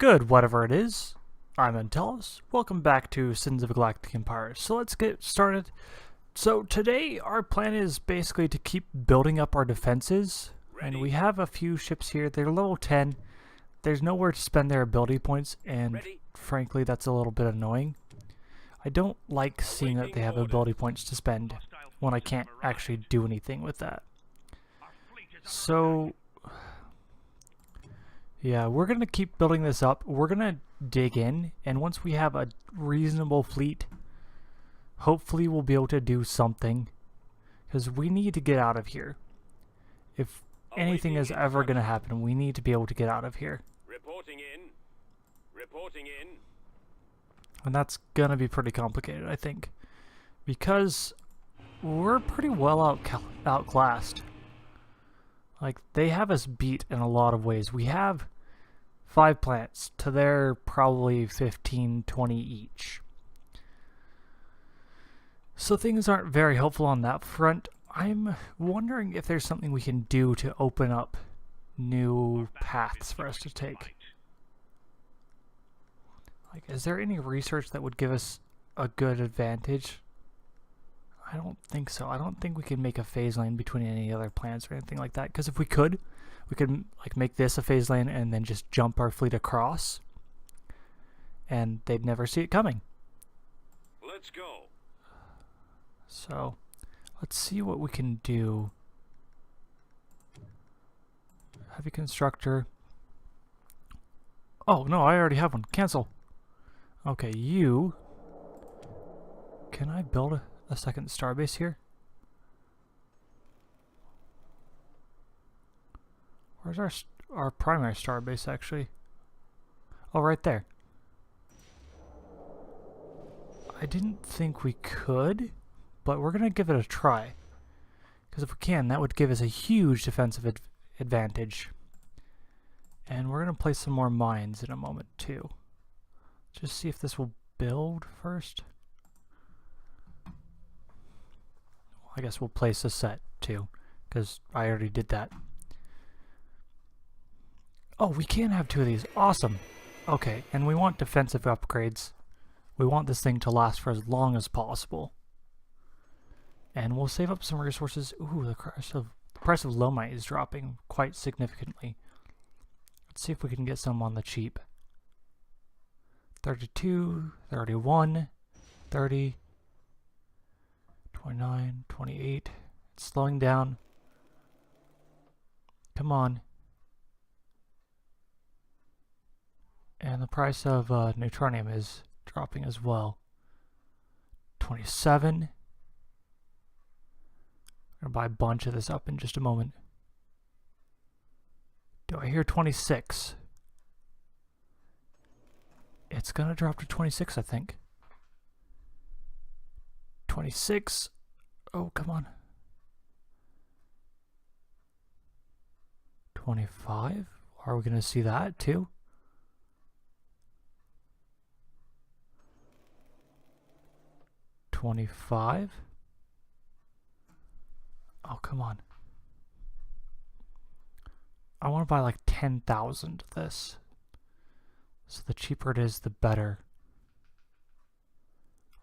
Good, whatever it is. I'm Antelis. Welcome back to Sins of a Galactic Empire. So let's get started. So today our plan is basically to keep building up our defenses. And we have a few ships here. They're level 10. There's nowhere to spend their ability points, and frankly that's a little bit annoying. I don't like seeing that they have ability points to spend when I can't actually do anything with that. So yeah, we're going to keep building this up. We're going to dig in, and once we have a reasonable fleet, hopefully we'll be able to do something, because we need to get out of here. If anything is ever going to happen, we need to be able to get out of here. Reporting in. Reporting in. And that's going to be pretty complicated, I think, because we're pretty well outclassed. Like, they have us beat in a lot of ways. We have 5 plants to their probably 15, 20 each. So things aren't very helpful on that front. I'm wondering if there's something we can do to open up new paths for us to take. Like, is there any research that would give us a good advantage? I don't think so. I don't think we can make a phase lane between any other planets or anything like that. Because if we could like make this a phase lane and then just jump our fleet across, and they'd never see it coming. Let's go. So, let's see what we can do. Heavy constructor. Oh no, I already have one. Cancel. Okay, you. Can I build a second starbase here? Where's our primary starbase actually? Oh, right there. I didn't think we could, but we're gonna give it a try. Because if we can, that would give us a huge defensive advantage. And we're gonna place some more mines in a moment too. Just see if this will build first. I guess we'll place a set too, because I already did that. Oh, we can have 2 of these. Awesome. Okay, and we want defensive upgrades. We want this thing to last for as long as possible. And we'll save up some resources. Ooh, the price of lomite is dropping quite significantly. Let's see if we can get some on the cheap. 32, 31, 30, 29, 28. It's slowing down. Come on. And the price of neutronium is dropping as well. 27. I'm gonna buy a bunch of this up in just a moment. Do I hear 26? It's gonna drop to 26, I think. 26. Oh, come on. 25. Are we gonna see that too? 25. Oh, come on. I want to buy like 10,000 of this. So the cheaper it is, the better.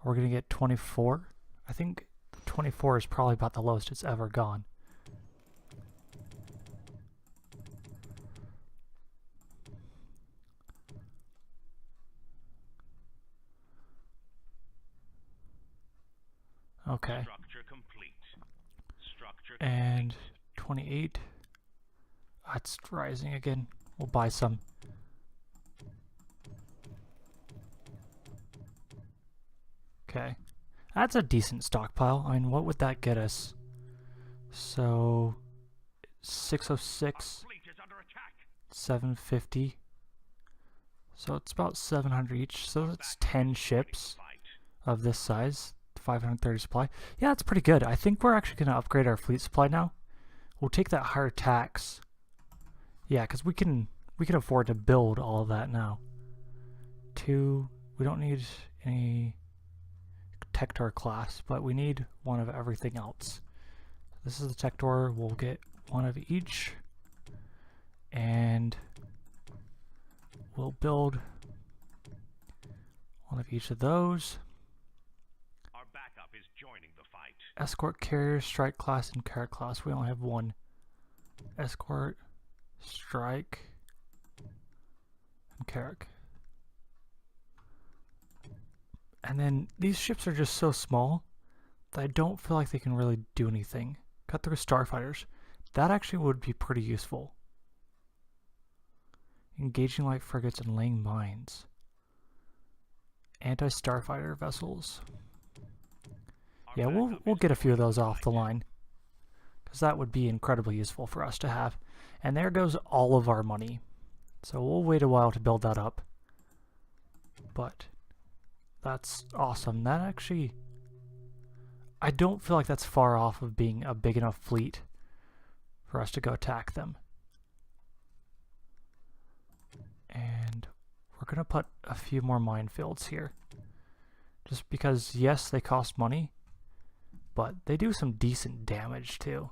We're going to get 24. I think 24 is probably about the lowest it's ever gone. Okay. Structure complete. Structure and 28. That's rising again. We'll buy some. Okay. That's a decent stockpile. I mean, what would that get us? So 606, 750. So it's about 700 each. So that's 10 ships of this size. 530 supply. Yeah, that's pretty good. I think we're actually going to upgrade our fleet supply now. We'll take that higher tax. Yeah, because we can afford to build all of that now. 2. We don't need any Tector class, but we need one of everything else. This is the Tector. We'll get one of each, and we'll build one of each of those. Our backup is joining the fight. Escort carrier, strike class, and carrot class. We only have one. Escort, strike, and carrot. And then these ships are just so small that I don't feel like they can really do anything. Cut through starfighters. That actually would be pretty useful. Engaging light frigates and laying mines. Anti-starfighter vessels. Yeah, we'll get a few of those off the line, because that would be incredibly useful for us to have. And there goes all of our money. So we'll wait a while to build that up. But that's awesome. That actually, I don't feel like that's far off of being a big enough fleet for us to go attack them. And we're going to put a few more minefields here. Just because, yes, they cost money, but they do some decent damage too.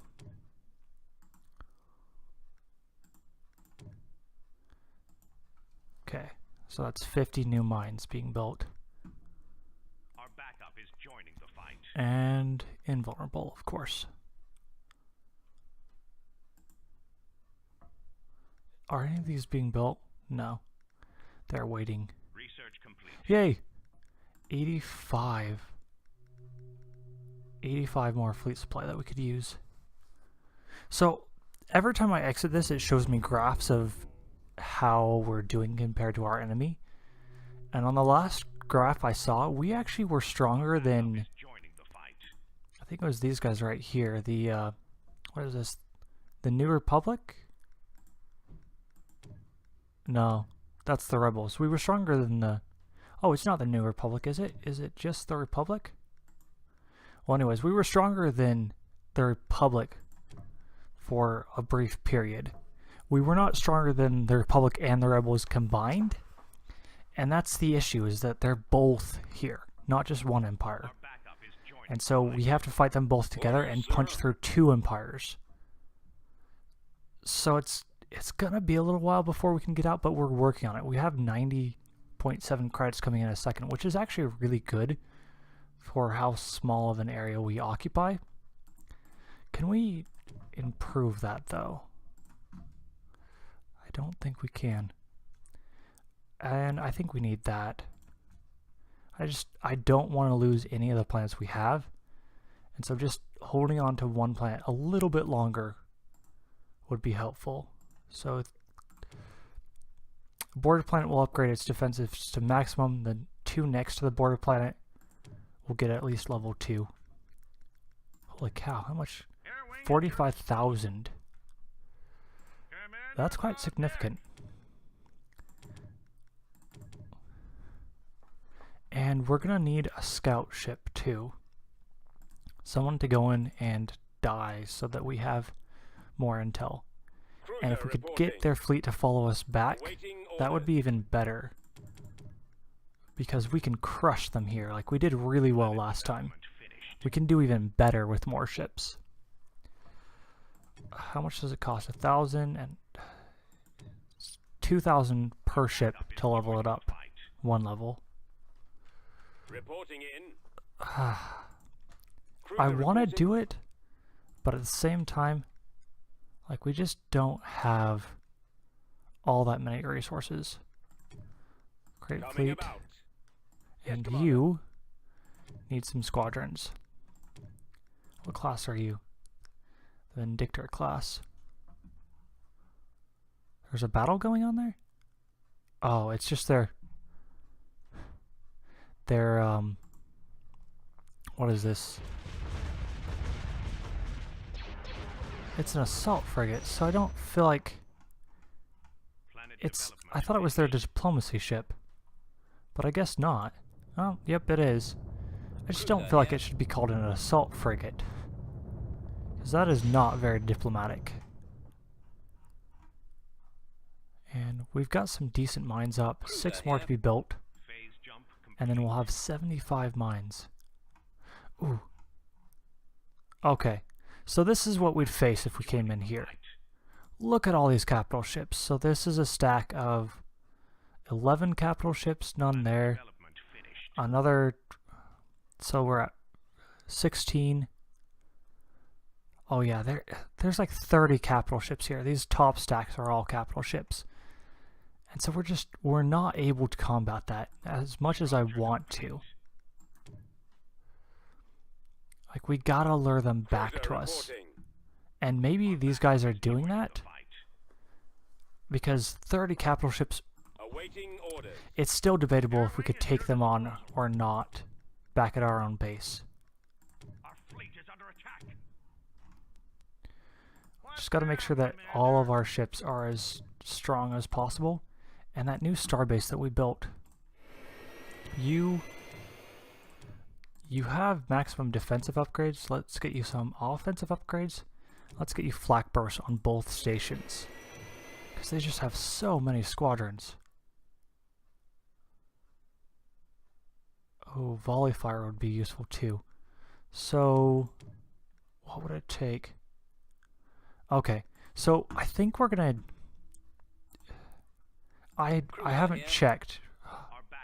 Okay, so that's 50 new mines being built. Our backup is joining the fight. And invulnerable, of course. Are any of these being built? No. They're waiting. Research complete. Yay! 85 more fleet supply that we could use. So every time I exit this, it shows me graphs of how we're doing compared to our enemy. And on the last graph I saw, we actually were stronger than, I think it was these guys right here. The what is this? The New Republic? No, that's the rebels. We were stronger than the... Oh, it's not the New Republic, is it? Is it just the Republic? Well, anyways, we were stronger than the Republic for a brief period. We were not stronger than the Republic and the rebels combined. And that's the issue, is that they're both here, not just one empire. And so we have to fight them both together and punch through two empires. So it's gonna be a little while before we can get out, but we're working on it. We have 90.7 credits coming in a second, which is actually really good for how small of an area we occupy. Can we improve that though? I don't think we can. And I think we need that. I don't want to lose any of the planets we have. And so just holding on to one planet a little bit longer would be helpful. So border planet will upgrade its defensives to maximum. The two next to the border planet will get at least level 2. Holy cow, how much? 45,000. That's quite significant. And we're gonna need a scout ship too. Someone to go in and die so that we have more intel. And if we could get their fleet to follow us back, that would be even better. Because we can crush them here, like we did really well last time. We can do even better with more ships. How much does it cost? 1,000 and 2,000 per ship to level it up. One level. Reporting in. I want to do it, but at the same time, like, we just don't have all that many resources. Great fleet. And you need some squadrons. What class are you? The Vindictor class. There's a battle going on there? Oh, it's just their what is this? It's an assault frigate, so I don't feel like it's... I thought it was their diplomacy ship, but I guess not. Oh, yep, it is. I just don't feel like it should be called an assault frigate, because that is not very diplomatic. And we've got some decent mines up, 6 more to be built, and then we'll have 75 mines. Ooh. Okay. So this is what we'd face if we came in here. Look at all these capital ships. So this is a stack of 11 capital ships, none there. Development finished. Another, so we're at 16. Oh yeah, there's like 30 capital ships here. These top stacks are all capital ships. And so we're not able to combat that as much as I want to. Like, we gotta lure them back to us. And maybe these guys are doing that, because 30 capital ships, it's still debatable if we could take them on or not back at our own base. Our fleet is under attack. Just gotta make sure that all of our ships are as strong as possible. And that new starbase that we built, you have maximum defensive upgrades. Let's get you some offensive upgrades. Let's get you flak bursts on both stations, because they just have so many squadrons. Oh, volley fire would be useful too. So, what would it take? Okay, so I think we're gonna... I haven't checked.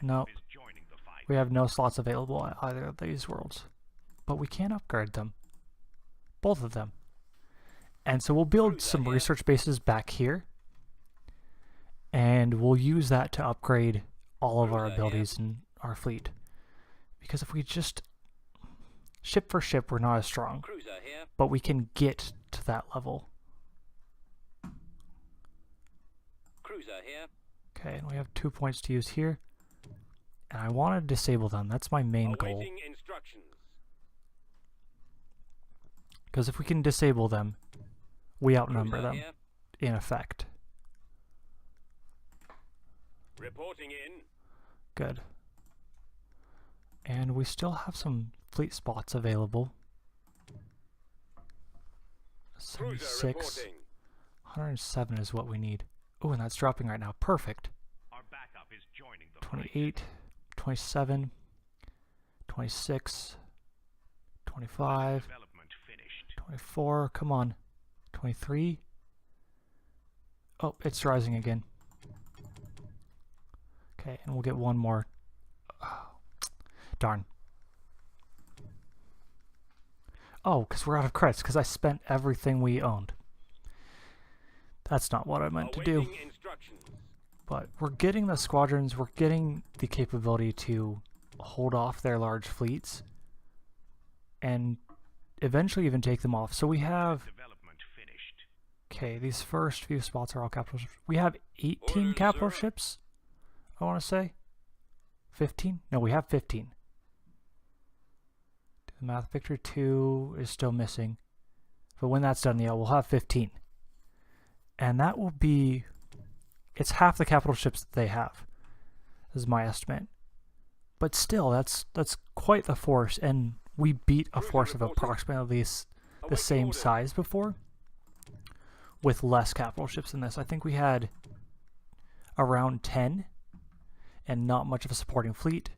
No, we have no slots available at either of these worlds, but we can upgrade them, both of them. And so we'll build some research bases back here, and we'll use that to upgrade all of our abilities in our fleet. Because if we just ship for ship, we're not as strong, but we can get to that level. Okay, and we have 2 points to use here. And I want to disable them. That's my main goal. Because if we can disable them, we outnumber them, in effect. Reporting in. Good. And we still have some fleet spots available. 76. 107 is what we need. Oh, and that's dropping right now. Perfect. Our backup is joining the 28, 27, 26, 25, 24, come on, 23. Oh, it's rising again. Okay, and we'll get one more. Oh, darn. Oh, because we're out of credits, because I spent everything we owned. That's not what I meant to do. But we're getting the squadrons, we're getting the capability to hold off their large fleets and eventually even take them off. So we have... Okay, these first few spots are all capital ships. We have 18 capital ships, I want to say. 15? No, we have 15. Do the math. Victory 2 is still missing. But when that's done, yeah, we'll have 15. And that will be... It's half the capital ships that they have, is my estimate. But still, that's quite the force, and we beat a force of approximately the same size before, with less capital ships than this. I think we had around 10, and not much of a supporting fleet,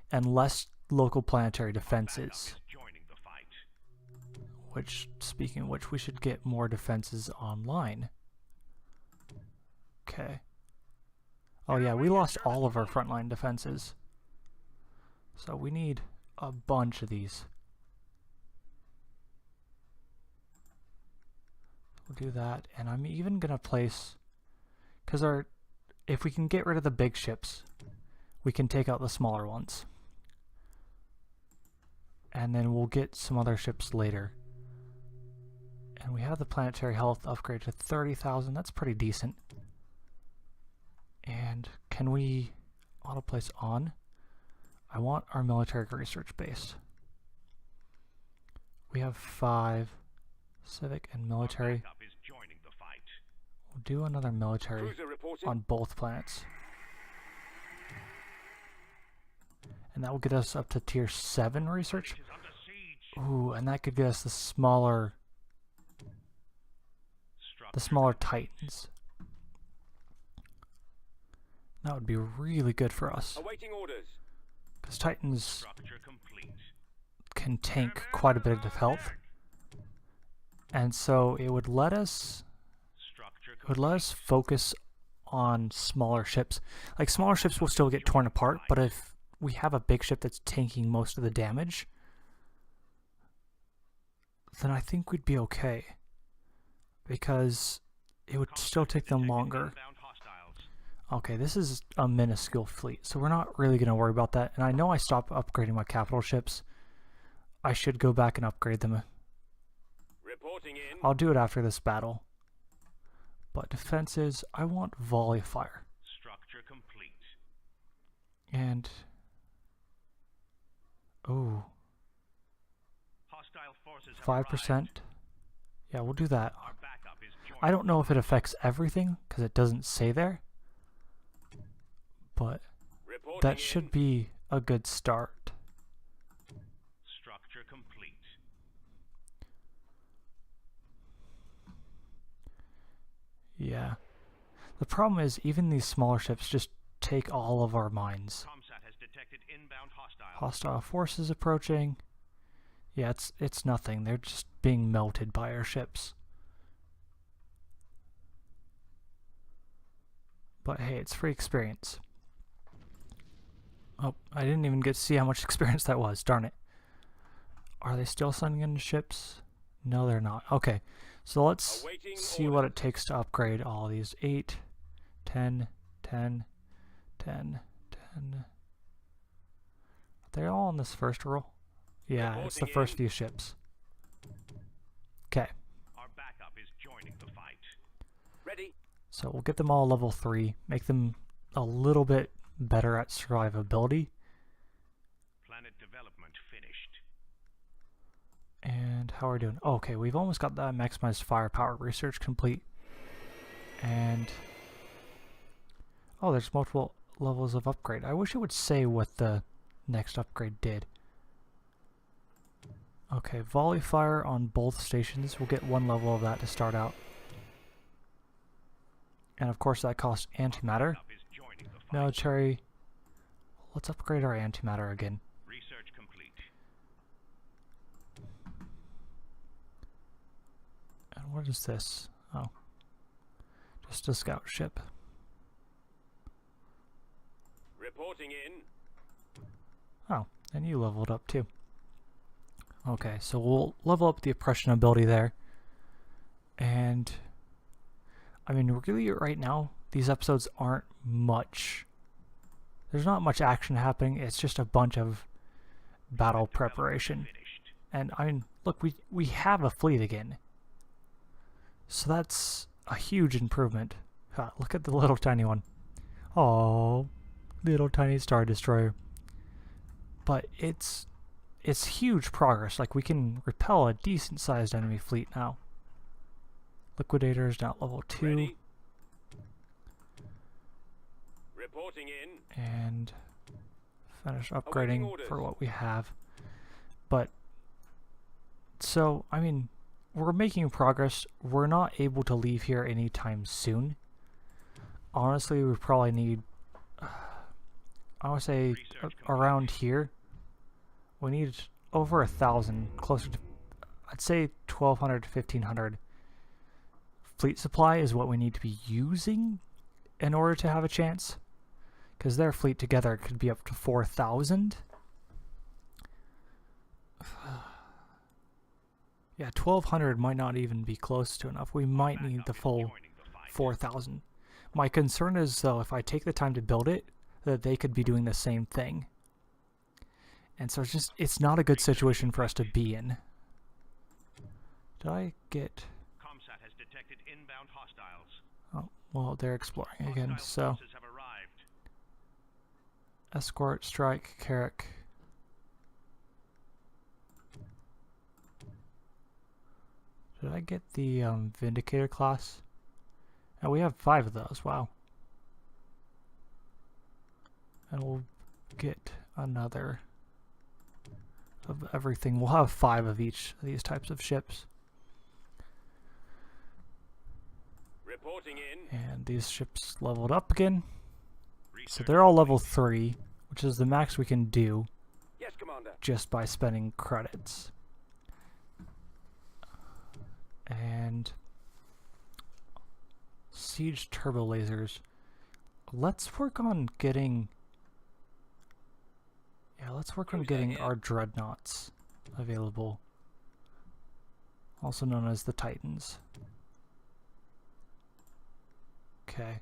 and less local planetary defenses. Which, speaking of which, we should get more defenses online. Okay. Oh yeah, we lost all of our frontline defenses. So we need a bunch of these. We'll do that, and I'm even gonna place, because if we can get rid of the big ships, we can take out the smaller ones. And then we'll get some other ships later. And we have the planetary health upgrade to 30,000, that's pretty decent. And can we auto place on? I want our military research base. We have 5 civic and military. We'll do another military on both planets. And that will get us up to tier 7 research. Ooh, and that could get us the smaller Titans. That would be really good for us. Because Titans can tank quite a bit of health. And so it would let us focus on smaller ships. Like, smaller ships will still get torn apart, but if we have a big ship that's tanking most of the damage, then I think we'd be okay. Because it would still take them longer. Okay, this is a minuscule fleet, so we're not really going to worry about that. And I know I stopped upgrading my capital ships. I should go back and upgrade them. Reporting in. I'll do it after this battle. But defenses, I want volley fire. Structure complete. And... ooh. Hostile forces have 5%. arrived. Yeah, we'll do that. Our backup is joining. I don't know if it affects everything, because it doesn't say there. But Reporting that in. should be a good start. Structure complete. Yeah. The problem is, even these smaller ships just take all of our mines. Comsat has detected inbound hostiles. Hostile forces approaching. Yeah, it's nothing. They're just being melted by our ships. But hey, it's free experience. Oh, I didn't even get to see how much experience that was. Darn it. Are they still sending in ships? No, they're not. Okay, so let's Awaiting see what it takes to upgrade all these. 8, 10, 10, 10, 10. They're all on this first roll? Yeah, it's the Reporting first in. few ships. Okay, Our backup is joining the fight. Ready. so we'll get them all level 3, make them a little bit better at survivability. Planet development finished. And how are we doing? Oh, okay, we've almost got that maximized firepower research complete. And oh, there's multiple levels of upgrade. I wish it would say what the next upgrade did. Okay, volley fire on both stations. We'll get 1 level of that to start out. And of course that costs antimatter. Backup is joining the fight. Military. Let's upgrade our antimatter again. Research complete. And what is this? Oh. Just a scout ship. Reporting in. Oh, and you leveled up too. Okay, so we'll level up the oppression ability there. And I mean, really right now, these episodes aren't much. There's not much action happening. It's just a bunch of battle preparation. Finished. And I mean, look, we have a fleet again. So that's a huge improvement. Ha, look at the little tiny one. Oh, little tiny Star Destroyer. But it's huge progress. Like, we can repel a decent sized enemy fleet now. Liquidator is now at level 2. Ready. Reporting in. And finish Awaiting upgrading orders. for what we have. But so I mean, we're making progress. We're not able to leave here anytime soon. Honestly, we probably need I would say around here we need over 1,000, closer to, I'd say 1,200 to 1,500 fleet supply is what we need to be using in order to have a chance. Because their fleet together could be up to 4,000. Yeah, 1,200 might not even be close to enough. We might need the full 4,000. My concern is, though, if I take the time to build it, that they could be doing the same thing. And so it's not a good situation for us to be in. Did I get... Comsat has detected inbound hostiles. Oh, well, they're exploring again, Hostile so... forces have arrived. Escort, strike, Carrick. Did I get the Vindicator class? Oh, we have 5 of those, wow. And we'll get another of everything. We'll have 5 of each of these types of ships. Reporting in. And these ships leveled up again. So Research they're all level 3, which is the max we can do Yes, Commander. just by spending credits. And siege turbo lasers. let's work on getting... Yeah, let's work on getting our dreadnoughts available. Also known as the Titans. Okay.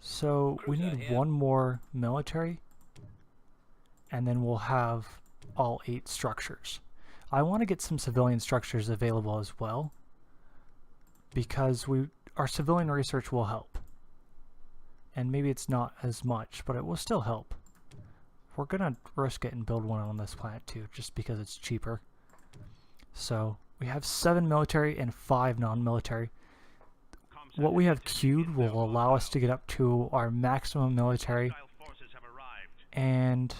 So we need one more military. And then we'll have all 8 structures. I want to get some civilian structures available as well. Because our civilian research will help. And maybe it's not as much, but it will still help. We're gonna risk it and build one on this planet too, just because it's cheaper. So we have 7 military and 5 non-military. What we have queued will allow us to get up to our maximum military. And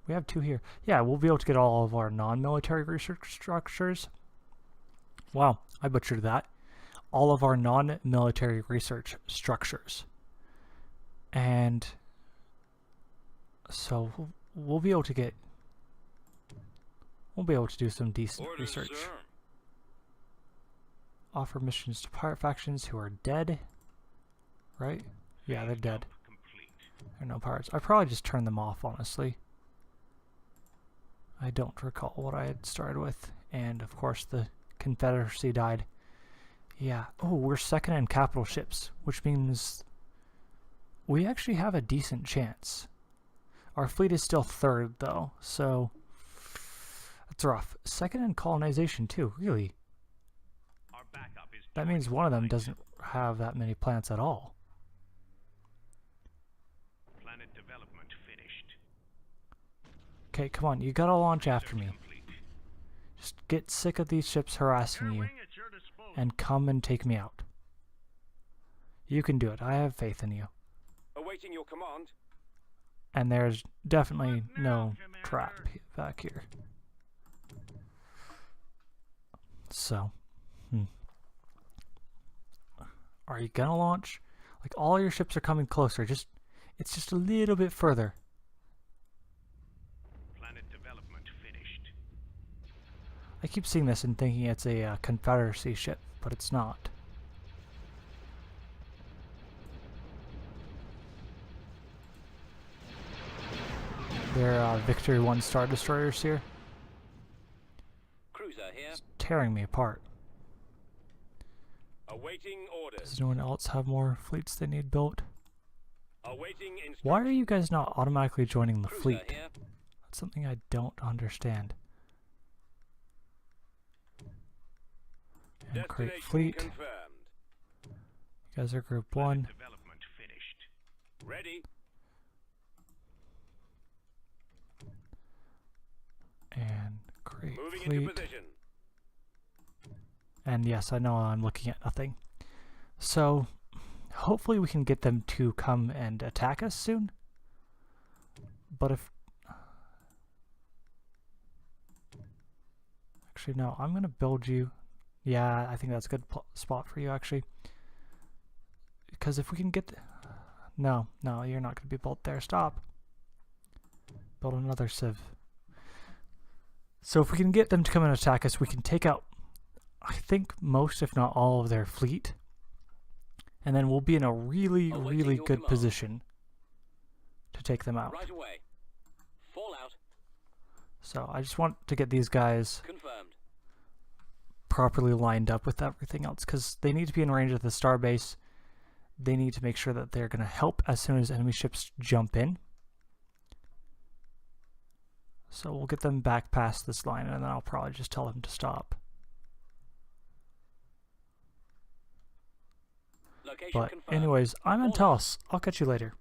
we have 2 here. Yeah, we'll be able to get all of our non-military research structures. Wow, I butchered that. All of our non-military research structures. And so we'll be able to get... We'll be able to do some decent research. Sir. Offer missions to pirate factions who are dead. Right? Yeah, they're dead. There are no pirates. I probably just turned them off, honestly. I don't recall what I had started with. And, of course, the Confederacy died. Yeah. Oh, we're second in capital ships, which means we actually have a decent chance. Our fleet is still 3rd, though, so that's rough. Second in colonization, too, really. That means one of them doesn't have that many plants at all. Planet development finished. Okay, come on, you gotta launch after me. Just get sick of these ships harassing you and come and take me out. You can do it. I have faith in you. Awaiting your command. And there's definitely no trap back here. So, are you gonna launch? Like, all your ships are coming closer. It's just a little bit further. Planet development finished. I keep seeing this and thinking it's a Confederacy ship, but it's not. There are Victory 1 Star Destroyers here. Cruiser here. It's tearing me apart. Awaiting orders. Does anyone else have more fleets they need built? Awaiting instructions. Why are you guys not automatically joining the Cruiser fleet? here. That's something I don't understand. And create Destination fleet. confirmed. You guys are group 1. Development finished. Ready. And create Moving into fleet. position. And yes, I know I'm looking at nothing. So, hopefully we can get them to come and attack us soon. But if... Actually, no, I'm going to build you... Yeah, I think that's a good spot for you, actually. Because if we can get... No, you're not going to be built there. Stop. Build another civ. So if we can get them to come and attack us, we can take out, I think, most, if not all, of their fleet. And then we'll be in a really, really good position to take them out. Right away. Fallout. So I just want to get these guys Confirmed. properly lined up with everything else, because they need to be in range of the starbase. They need to make sure that they're going to help as soon as enemy ships jump in. So we'll get them back past this line, and then I'll probably just tell them to stop. Location But confirmed. anyways, I'm Antalis. I'll catch you later.